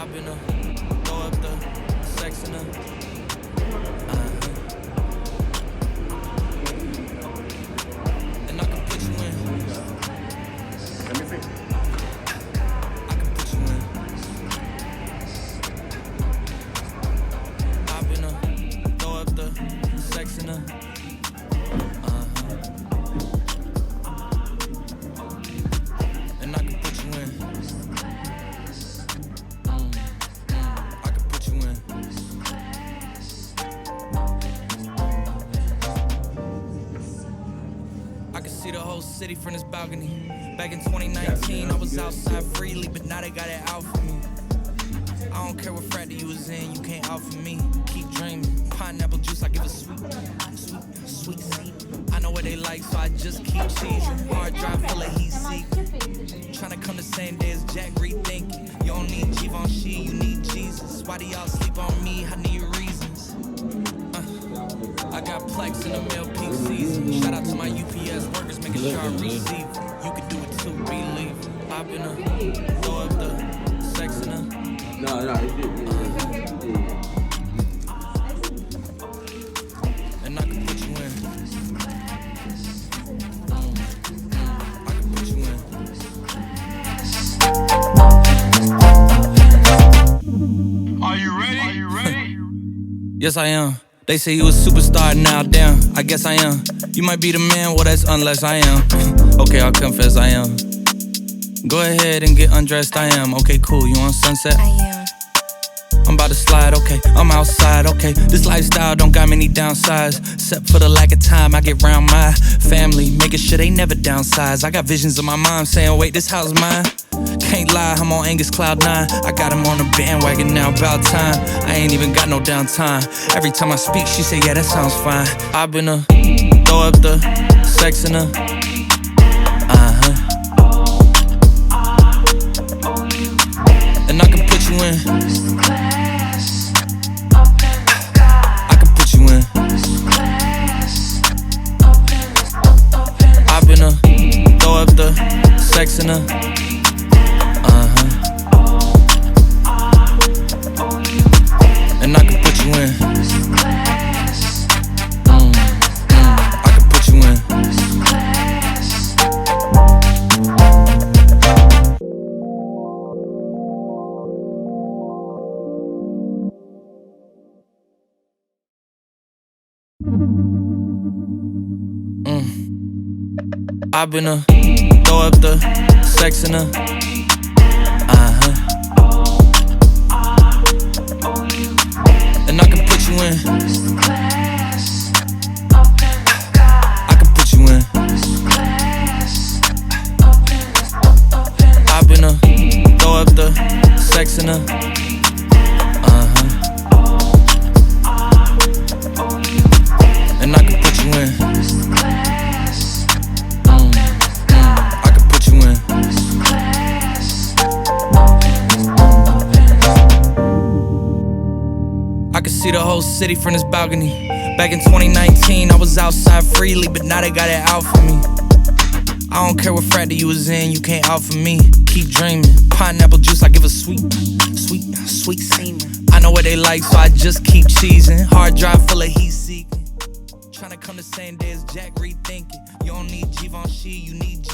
I've been throw up the sex in and I can put you in. Let me see. I can put you in. I've been throw up the sex in and I can put you in. I can put you in. I can see the whole city from this balcony. Back in 2019, I was outside freely, but now they got it out for me. I don't care what frat you was in, you can't out for me. Keep dreaming. Pineapple juice, I give a sweet seed. I know what they like, so I just keep cheesing. Hard drive full of heat seeking. Tryna come the same day as Jack, rethinking. You don't need Givenchy, you need Jesus. Why do y'all sleep on me? I need reasons. I got plex in the mail peak season. Shout out to my UPS workers, making sure I receive it. You can do it too, believe it. I've been throw up the sex in No, it did. and I can put you in. I can put you in. Are you ready? Yes, I am. They say you a superstar now, damn, I guess I am. You might be the man, well that's unless I am. Okay, I'll confess I am. Go ahead and get undressed, I am. Okay, cool, you on Sunset? I am. I'm about to slide, okay, I'm outside, okay. This lifestyle don't got many downsides, except for the lack of time I get around my family, making sure they never downsize. I got visions of my mom saying, wait, this house mine. Can't lie, I'm on Angus Cloud 9. I got him on the bandwagon now, about time. I ain't even got no downtime. Every time I speak, she say, yeah, that sounds fine. I've been throw up the sex in and I can put you in. I can put you in. I've been throw up the sex in and I can put you in. I can put you in. I've been throw up the sex in and I can put you in. I can put you in. I've been throw up the sex in and I can put you in. I can put you in. I can see the whole city from this balcony. Back in 2019, I was outside freely, but now they got it out for me. I don't care what frat you was in, you can't out for me. Keep dreaming. Pineapple juice, I give a sweet semen. I know what they like, so I just keep cheesing. Hard drive full of heat seeking. Tryna come the same day as Jack, rethinking. You don't need Givenchy, you need G.